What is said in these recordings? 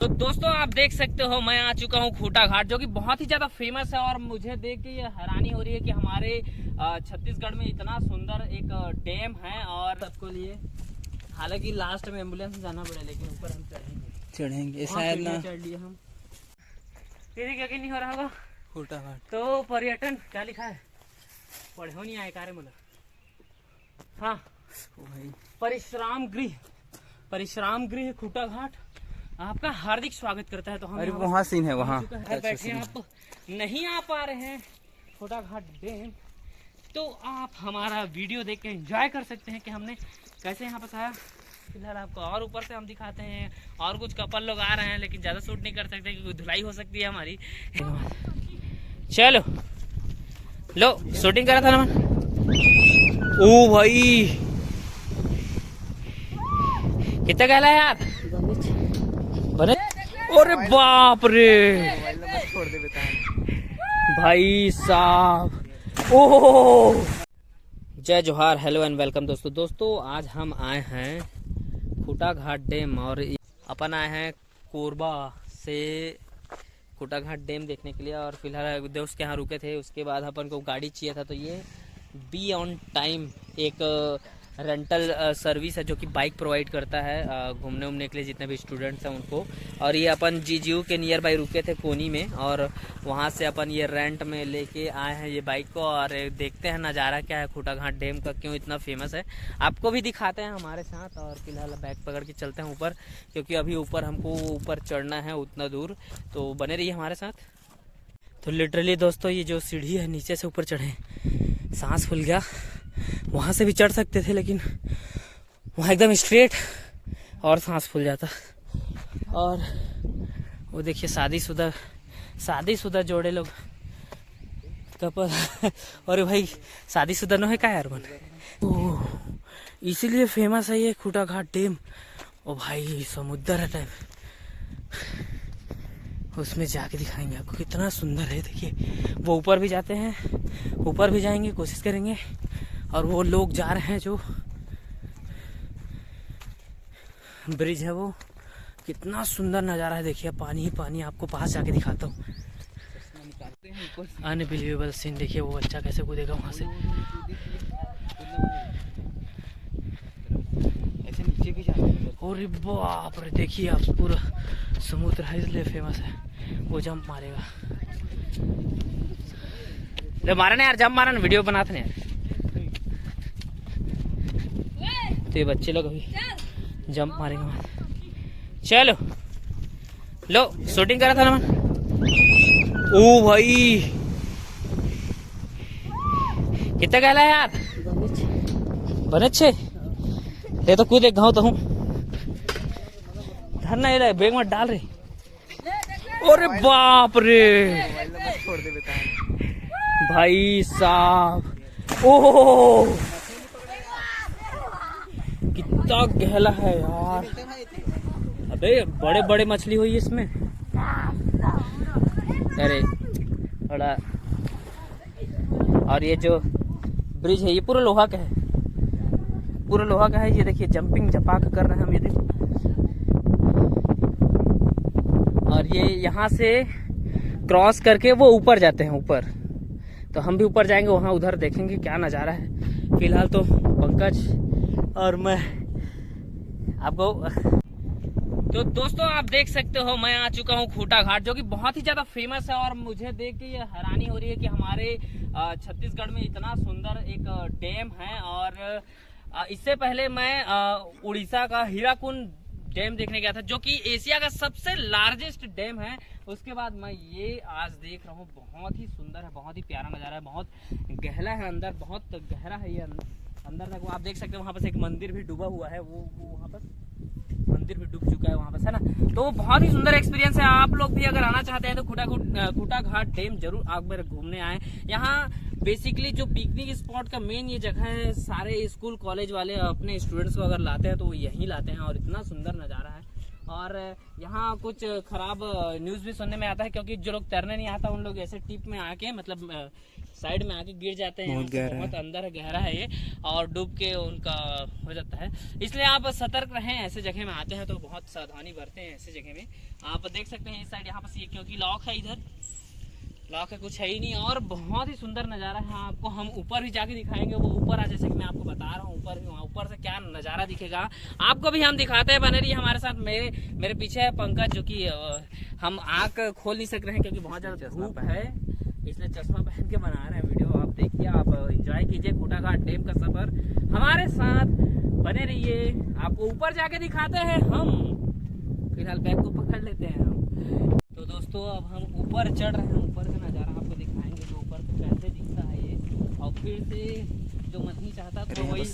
तो दोस्तों आप देख सकते हो मैं आ चुका हूँ खूटा घाट, जो कि बहुत ही ज्यादा फेमस है। और मुझे देख के ये हैरानी हो रही है कि हमारे छत्तीसगढ़ में इतना सुंदर एक डैम है। और सबको लिए हालांकि लास्ट में एम्बुलेंस में जाना पड़ेगा, लेकिन ऊपर हम चढ़ेंगे शायद ना। चढ़ लिए हम। तेरी क्या नहीं हो रहा होगा खूटा घाट। तो पर्यटन क्या लिखा है, पढ़े हो नहीं आए कार्य मतलब। हाँ भाई, परिश्राम गृह खूटा घाट आपका हार्दिक स्वागत करता है। तो हम अरे वहाँ सीन है, वहाँ बैठे आप नहीं आ पा रहे हैं खूटा घाट डैम, तो आप हमारा वीडियो देख के एंजॉय कर सकते हैं कि हमने कैसे यहाँ पर आया। फिलहाल आपको और ऊपर से हम दिखाते हैं, और कुछ कपल लोग आ रहे हैं, लेकिन ज़्यादा शूट नहीं कर सकते क्योंकि धुलाई हो सकती है हमारी। चलो लो शूटिंग करा था ना मैं। ओ भाई कितना गहला है यार, बने। अरे बाप रे छोड़ दे भाई साहब। ओह जय जोहार, हेलो एंड वेलकम दोस्तों आज हम आए हैं खूटा घाट डैम, और अपन आए हैं कोरबा से खूटा घाट डैम देखने के लिए। और फिलहाल दोस्त के यहाँ रुके थे, उसके बाद अपन को गाड़ी चाहिए था, तो ये बी ऑन टाइम एक रेंटल सर्विस है जो कि बाइक प्रोवाइड करता है घूमने उमने के लिए जितने भी स्टूडेंट्स हैं उनको। और ये अपन जीजीयू के नियर बाई रुके थे कोनी में, और वहाँ से अपन ये रेंट में लेके आए हैं ये बाइक को। और देखते हैं नज़ारा क्या है खूटा घाट डैम का, क्यों इतना फेमस है, आपको भी दिखाते हैं हमारे साथ। और फिलहाल बैग पकड़ के चलते हैं ऊपर, क्योंकि अभी ऊपर हमको ऊपर चढ़ना है उतना दूर, तो बने रहिए हमारे साथ। तो लिटरली दोस्तों ये जो सीढ़ी है नीचे से ऊपर चढ़े, सांस फूल गया। वहाँ से भी चढ़ सकते थे, लेकिन वहाँ एकदम स्ट्रेट और सांस फूल जाता। और वो देखिए शादीशुदा जोड़े लोग कपल। अरे भाई शादीशुदा न है क्या यार बन, ओह इसीलिए फेमस है ये खूटा घाट डैम। ओ भाई समुद्र है टाइप, उसमें जाके दिखाएंगे आपको कितना सुंदर है। देखिए वो ऊपर भी जाते हैं, ऊपर भी जाएंगे, कोशिश करेंगे। और वो लोग जा रहे हैं जो ब्रिज है, वो कितना सुंदर नज़ारा है। देखिए पानी ही पानी, आपको पास जाके दिखाता हूँ। अनबिलीवेबल सीन, देखिए वो बच्चा कैसे कूदेगा वहाँ से। ऐसे नीचे भी जाते हैं। और बाप रे देखिए आप, पूरा समुद्र है इसलिए फेमस है। वो जंप मारेगा, ले मारा ना यार, जंप मारा ना, वीडियो बनाते ना यार। तो ये बच्चे लोग अभी जंप मारेंगे वहां। चलो लो शूटिंग करा था ना मैं। ओ भाई कितना गहला है यार, बने अच्छे ये तो कूद एक गाँव तो हूँ धरना ये बैग में डाल रही। अरे बाप रे छोड़ दे भाई साहब, ओह कितना गहला है यार। अबे बड़े बड़े मछली हुई इसमें। अरे बड़ा, और ये जो ब्रिज है ये पूरा लोहा का है, पूरा लोहा का है। ये देखिए जंपिंग जपाक कर रहे हैं हम, ये देखो। और ये यहाँ से क्रॉस करके वो ऊपर जाते हैं ऊपर, तो हम भी ऊपर जाएंगे, वहाँ उधर देखेंगे क्या नज़ारा है। फिलहाल तो पंकज और मैं आपको। तो दोस्तों आप देख सकते हो मैं आ चुका हूँ खूटा घाट, जो कि बहुत ही ज़्यादा फेमस है। और मुझे देख के ये हैरानी हो रही है कि हमारे छत्तीसगढ़ में इतना सुंदर एक डैम है। और इससे पहले मैं उड़ीसा का हीराकुंड डैम देखने गया था, जो कि एशिया का सबसे लार्जेस्ट डैम है। उसके बाद मैं ये आज देख रहा हूँ, बहुत ही सुंदर है, बहुत ही प्यारा नज़ारा है, बहुत गहरा है अंदर, बहुत गहरा है ये अंदर तक। आप देख सकते हैं वहाँ पर एक मंदिर भी डूबा हुआ है, वो वहाँ पर मंदिर भी डूब चुका है वहाँ पर, है ना। तो बहुत ही सुंदर एक्सपीरियंस है। आप लोग भी अगर आना चाहते हैं तो खूटा घाट डैम जरूर आप मेरे घूमने आए। यहाँ बेसिकली जो पिकनिक स्पॉट का मेन ये जगह है, सारे स्कूल कॉलेज वाले अपने स्टूडेंट्स को अगर लाते हैं तो वो यहीं लाते हैं। और इतना सुंदर नज़ारा है। और यहाँ कुछ खराब न्यूज़ भी सुनने में आता है, क्योंकि जो लोग तैरने नहीं आता उन लोग ऐसे टिप में आके मतलब साइड में आके गिर जाते हैं। बहुत गहरा बहुत अंदर गहरा है ये, और डूब के उनका हो जाता है। इसलिए आप सतर्क रहें, ऐसे जगह में आते हैं तो बहुत सावधानी बरतें। ऐसे जगह में आप देख सकते हैं इस साइड यहाँ पर, क्योंकि लॉक है, इधर लॉक है, कुछ है ही नहीं। और बहुत ही सुंदर नज़ारा है। आपको हम ऊपर भी जाके दिखाएंगे, वो ऊपर जैसे कि मैं आपको बता रहा हूँ, ऊपर भी, वहाँ ऊपर से क्या नज़ारा दिखेगा आपको भी हम दिखाते हैं। बने रहिए हमारे साथ। मेरे पीछे है पंकज, जो कि हम आँख खोल नहीं सक रहे हैं क्योंकि बहुत ज़्यादा धूप है, इसलिए चश्मा पहन के बना रहे हैं वीडियो। आप देखिए, आप एंजॉय कीजिए खूटाघाट डैम का सफर हमारे साथ। बने रहिए, आपको ऊपर जाके दिखाते हैं हम। फिलहाल बैग को पकड़ लेते हैं हम। तो दोस्तों अब हम ऊपर चढ़ रहे हैं, ऊपर का नज़ारा आपको दिखाएंगे कि ऊपर से कैसे दिखता है ये। और फिर से जो मन नहीं चाहता तो वही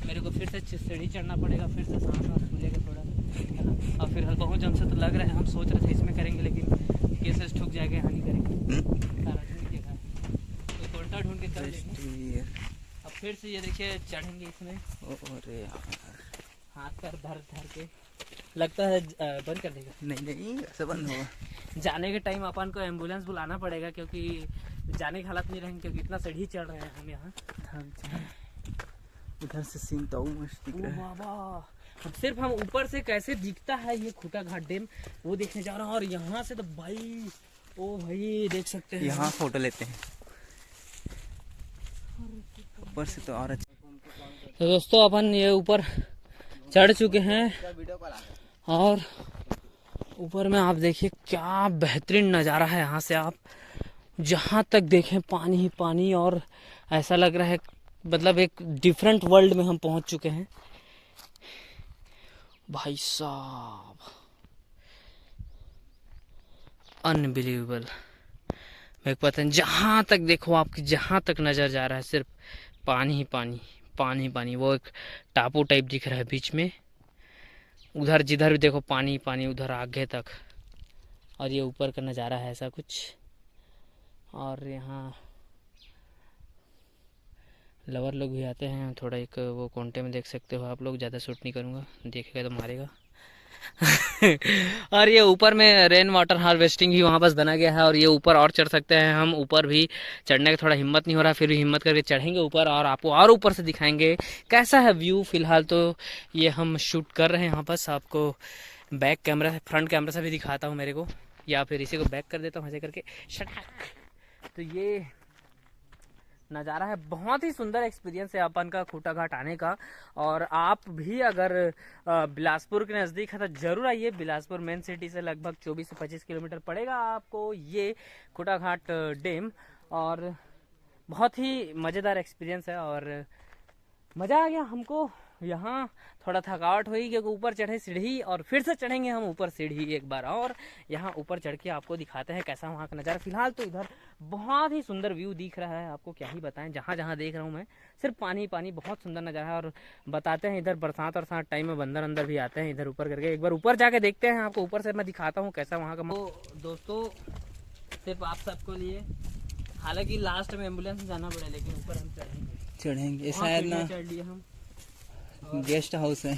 मेरे को फिर से सीढ़ी चढ़ना पड़ेगा, फिर से सांस वास खुलेगा थोड़ा, है ना। और फिर बहुत जम से तो लग रहा है, हम सोच रहे थे इसमें करेंगे लेकिन केसेस ठुक जाएगा, यहाँ नहीं करेंगे। तो कोल्टा ढूंढ के कर लेंगे। अब फिर से ये देखिए चढ़ेंगे इसमें। अरे हाथ पर धर के लगता है बंद कर देगा। नहीं ऐसा बंद होगा। जाने के टाइम अपन को एम्बुलेंस बुलाना पड़ेगा, क्योंकि जाने की हालत नहीं रहेंगे, क्योंकि इतना सीढ़ी चढ़ रहे हैं हम यहाँ। उधर से सीन तो मस्त दिख रहा है। बाबा सिर्फ हम ऊपर से कैसे दिखता है ये खूटाघाट डैम वो देखने जा रहे हैं। और यहाँ से तो भाई, ओ भाई देख सकते हैं, यहाँ फोटो लेते हैं ऊपर से तो और अच्छा। तो दोस्तों अपन ये ऊपर चढ़ चुके हैं, और ऊपर में आप देखिए क्या बेहतरीन नज़ारा है। यहाँ से आप जहाँ तक देखें पानी ही पानी, और ऐसा लग रहा है मतलब एक डिफरेंट वर्ल्ड में हम पहुँच चुके हैं भाई साहब। अनबिलीवेबल। मैं पता नहीं, जहाँ तक देखो आपकी, जहाँ तक नज़र जा रहा है सिर्फ पानी ही पानी, पानी पानी। वो एक टापू टाइप दिख रहा है बीच में, उधर जिधर भी देखो पानी पानी, उधर आगे तक। और ये ऊपर का नज़ारा है ऐसा कुछ। और यहाँ लवर लोग भी आते हैं थोड़ा, एक वो कोंटे में देख सकते हो आप लोग। ज़्यादा शूट नहीं करूँगा, देखेगा तो मारेगा। और ये ऊपर में रेन वाटर हार्वेस्टिंग भी वहाँ बस बना गया है, और ये ऊपर और चढ़ सकते हैं हम। ऊपर भी चढ़ने का थोड़ा हिम्मत नहीं हो रहा, फिर भी हिम्मत करके चढ़ेंगे ऊपर, और आपको और ऊपर से दिखाएंगे कैसा है व्यू। फिलहाल तो ये हम शूट कर रहे हैं यहाँ बस, आपको बैक कैमरा से, फ्रंट कैमरा से भी दिखाता हूँ मेरे को, या फिर इसी को बैक कर देता हूँ ऐसे करके। तो ये नज़ारा है, बहुत ही सुंदर एक्सपीरियंस है अपन का खूटाघाट आने का। और आप भी अगर बिलासपुर के नज़दीक है तो ज़रूर आइए। बिलासपुर मेन सिटी से लगभग 24 से 25 किलोमीटर पड़ेगा आपको ये खूटाघाट डैम। और बहुत ही मज़ेदार एक्सपीरियंस है, और मज़ा आ गया हमको। यहाँ थोड़ा थकावट हुई क्योंकि ऊपर चढ़े सीढ़ी, और फिर से चढ़ेंगे हम ऊपर सीढ़ी एक बार और। यहाँ ऊपर चढ़ के आपको दिखाते हैं कैसा वहाँ का नज़ारा। फिलहाल तो इधर बहुत ही सुंदर व्यू दिख रहा है, आपको क्या ही बताएं। जहाँ जहाँ देख रहा हूँ मैं सिर्फ पानी पानी, बहुत सुंदर नज़ारा है। और बताते हैं इधर बरसात और साथ टाइम में बंदर अंदर भी आते हैं इधर ऊपर करके। एक बार ऊपर जाके देखते हैं, आपको ऊपर से मैं दिखाता हूँ कैसा वहाँ का। तो दोस्तों सिर्फ आप सबको लिए, हालांकि लास्ट में एम्बुलेंस में जाना पड़े, लेकिन ऊपर हम चढ़ेंगे शायद ना, चढ़ लिए हम। गेस्ट हाउस है।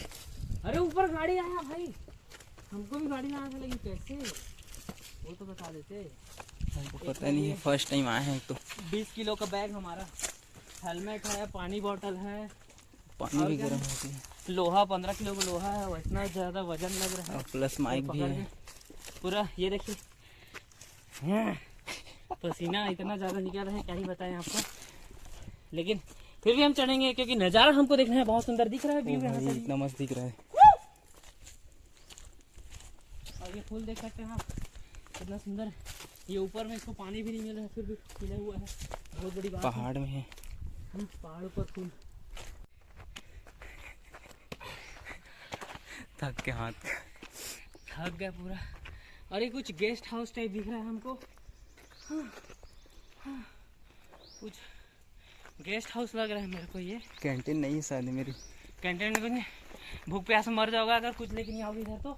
अरे ऊपर गाड़ी आया भाई, हमको भी गाड़ी में आना था, लेकिन कैसे वो तो बता देते। हमको पता नहीं है, फर्स्ट टाइम आए हैं। तो 20 किलो का बैग हमारा, हेलमेट है, पानी बोतल है, पानी भी गर्म होती है, लोहा 15 किलो का लोहा है, इतना ज़्यादा वजन लग रहा है, और प्लस माइक भी है पूरा। ये देखिए पसीना इतना ज़्यादा निकल रहा है, क्या ही बताएं आपको। लेकिन फिर भी हम चढ़ेंगे, क्योंकि नज़ारा हमको देखना है, बहुत सुंदर दिख रहा है व्यू यहाँ से। इतना मस्त दिख रहा है। और ये फूल देख सकते हैं आप, कितना सुंदर है। ये ऊपर में इसको पानी भी नहीं मिल रहा है, फिर भी खिला हुआ है, बहुत बड़ी बात। पहाड़ में है, पहाड़ पर फूल। थक के हाथ थक गया पूरा। और ये कुछ गेस्ट हाउस टाइप दिख रहा है हमको, कुछ गेस्ट हाउस लग रहा है मेरे को। ये कैंटीन नहीं है शायद मेरी, कैंटीन में कुछ नहीं, भूख प्यास मर जाओगा अगर कुछ लेके नहीं आओगे इधर तो,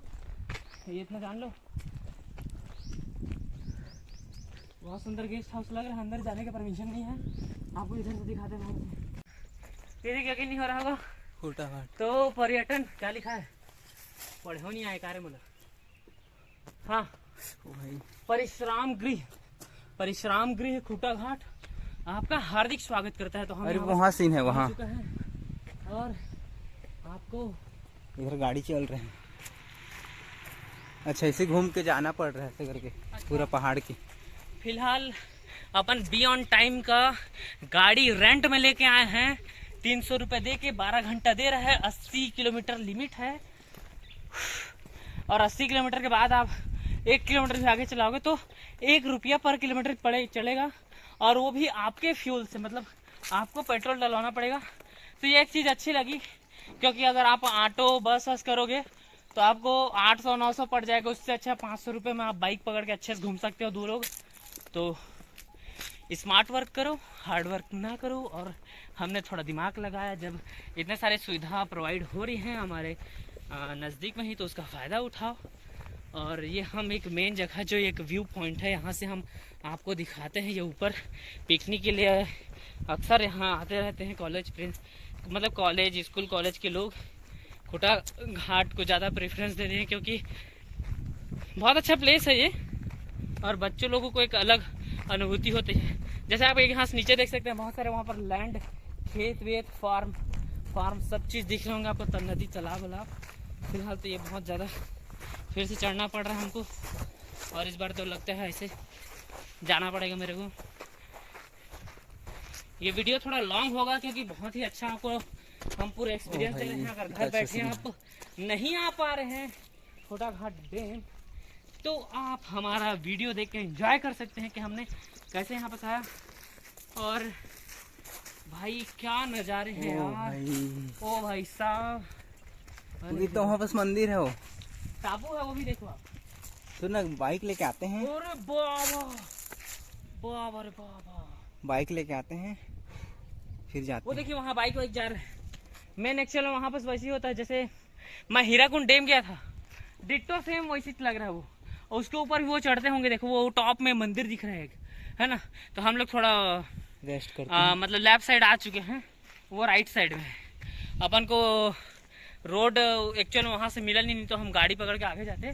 ये इतना जान लो। बहुत सुंदर गेस्ट हाउस लग रहा है, अंदर जाने का परमिशन नहीं है, आपको इधर से दिखाते हैं। फिर यकीन नहीं हो रहा होगा, खूटाघाट तो पर्यटन क्या लिखा है, पढ़े हो नहीं आए कार्य मतलब। हाँ, भाई परिश्राम गृह, परिश्राम गृह खूटाघाट। आपका हार्दिक स्वागत करता है। तो हम अरे यहाँ वहाँ सीन है पहुंच वहाँ। चुका है और आपको इधर गाड़ी चल रहे हैं। अच्छा, इसे घूम के जाना पड़ रहा है ऐसे करके पूरा पहाड़ की। फिलहाल अपन बी ऑन टाइम का गाड़ी रेंट में लेके आए हैं। 300 रुपये दे के 12 घंटा दे रहा है। 80 किलोमीटर लिमिट है और 80 किलोमीटर के बाद आप 1 किलोमीटर से आगे चलाओगे तो 1 रुपया पर किलोमीटर चलेगा और वो भी आपके फ्यूल से, मतलब आपको पेट्रोल डलवाना पड़ेगा। तो ये एक चीज़ अच्छी लगी, क्योंकि अगर आप ऑटो बस वस करोगे तो आपको 800-900 पड़ जाएगा। उससे अच्छा 500 रुपये में आप बाइक पकड़ के अच्छे से घूम सकते हो दूर लोग। तो स्मार्ट वर्क करो, हार्ड वर्क ना करो। और हमने थोड़ा दिमाग लगाया, जब इतने सारे सुविधा प्रोवाइड हो रही हैं हमारे नज़दीक में ही, तो उसका फ़ायदा उठाओ। और ये हम एक मेन जगह, जो एक व्यू पॉइंट है, यहाँ से हम आपको दिखाते हैं। ये ऊपर पिकनिक के लिए अक्सर यहाँ आते रहते हैं कॉलेज फ्रेंड्स, मतलब कॉलेज स्कूल कॉलेज के लोग खूटा घाट को ज़्यादा प्रेफरेंस देते हैं, क्योंकि बहुत अच्छा प्लेस है ये और बच्चों लोगों को एक अलग अनुभूति होती है। जैसे आप एक यहाँ से नीचे देख सकते हैं, बहुत सारे वहाँ पर लैंड, खेत वेत, फार्म सब चीज़ दिख रहे होंगे आपको, तब नदी तालाब वालाब। फिलहाल तो ये बहुत ज़्यादा फिर से चढ़ना पड़ रहा है हमको, और इस बार तो लगता है ऐसे जाना पड़ेगा मेरे को। ये वीडियो थोड़ा लॉन्ग होगा क्योंकि बहुत ही अच्छा आपको हम पूरा एक्सपीरियंस दे रहे हैं। अगर घर बैठे आप नहीं आ पा रहे हैं खूटा घाट डैम, तो आप हमारा वीडियो देख के एंजॉय कर सकते हैं कि हमने कैसे यहाँ पर आया। और भाई क्या नज़ारे हैं यार। ओ भाई साहब, तो वहाँ बस मंदिर है, वो टापू है, वो भी देखो आप। तो ना बाइक लेके आते हैं। अरे बाबा बाबा रे बाबा, बाइक लेके आते हैं फिर जाते वो हैं। देखिए वहाँ बाइक वाइक जा रहे हैं। मेन एक्चुअल में वहाँ पर वैसे ही होता है, जैसे मैं हीराकुंड डैम गया था, डिट्टो सेम वैसे लग रहा है वो। और उसके ऊपर भी वो चढ़ते होंगे, देखो वो टॉप में मंदिर दिख रहा है, है ना। तो हम लोग थोड़ा रेस्ट करते हैं। मतलब लेफ्ट साइड आ चुके हैं, वो राइट साइड में है। अपन को रोड एक्चुअल में वहाँ से मिला नहीं तो हम गाड़ी पकड़ के आगे जाते।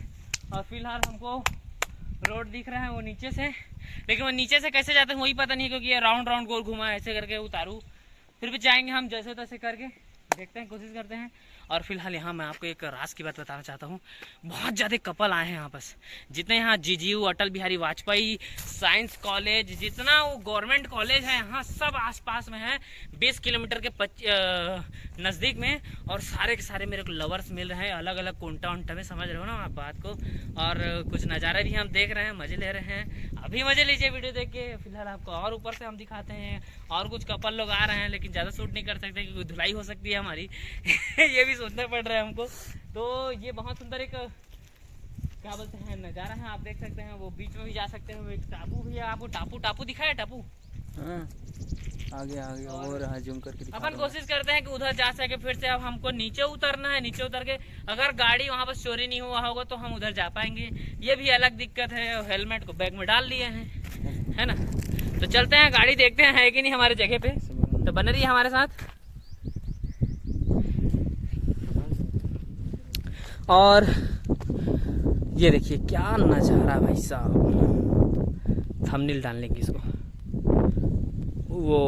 और फिलहाल हमको रोड दिख रहा है वो नीचे से, लेकिन वो नीचे से कैसे जाते हैं वही पता नहीं, क्योंकि ये राउंड राउंड गोल घुमा ऐसे करके उतारू। फिर भी जाएंगे हम जैसे तैसे करके, देखते हैं, कोशिश करते हैं। और फिलहाल यहाँ मैं आपको एक राज की बात बताना चाहता हूँ। बहुत ज़्यादा कपल आए हैं यहाँ बस, जितने यहाँ GGU, Atal Bihari Vajpayee science college, जितना वो गवर्नमेंट कॉलेज है यहाँ, सब आसपास में है, 20 किलोमीटर के नज़दीक में। और सारे के सारे मेरे को लवर्स मिल रहे हैं, अलग अलग कोंटा उंटा में, समझ रहे हो ना आप बात को। और कुछ नज़ारे भी हम देख रहे हैं, मज़े ले रहे हैं। अभी मज़े लीजिए वीडियो देख के। फिलहाल आपको और ऊपर से हम दिखाते हैं, और कुछ कपल लोग आ रहे हैं, लेकिन ज़्यादा शूट नहीं कर सकते क्योंकि धुलाई हो सकती है हमारी ये भी सोचना पड़ रहा है हमको। तो ये बहुत सुंदर एक क्या बोलते हैं नज़ारा है, आप देख सकते हैं। वो बीच में भी जा सकते हैं, वो एक टापू भी है। आपको टापू दिखा है? टापू आगे और रहा, जूम करके दिखा अपन कोशिश करते हैं कि उधर जा सके। फिर से अब हमको नीचे उतरना है, नीचे उतर के अगर गाड़ी वहाँ पर चोरी नहीं हुआ होगा तो हम उधर जा पाएंगे। ये भी अलग दिक्कत है। हेलमेट को बैग में डाल लिए हैं, है ना। तो चलते हैं, गाड़ी देखते हैं है कि नहीं हमारे जगह पे। तो बने रहिए हमारे साथ। और ये देखिए क्या नज़ारा भाई साहब, थंबनेल डालने की इसको। वो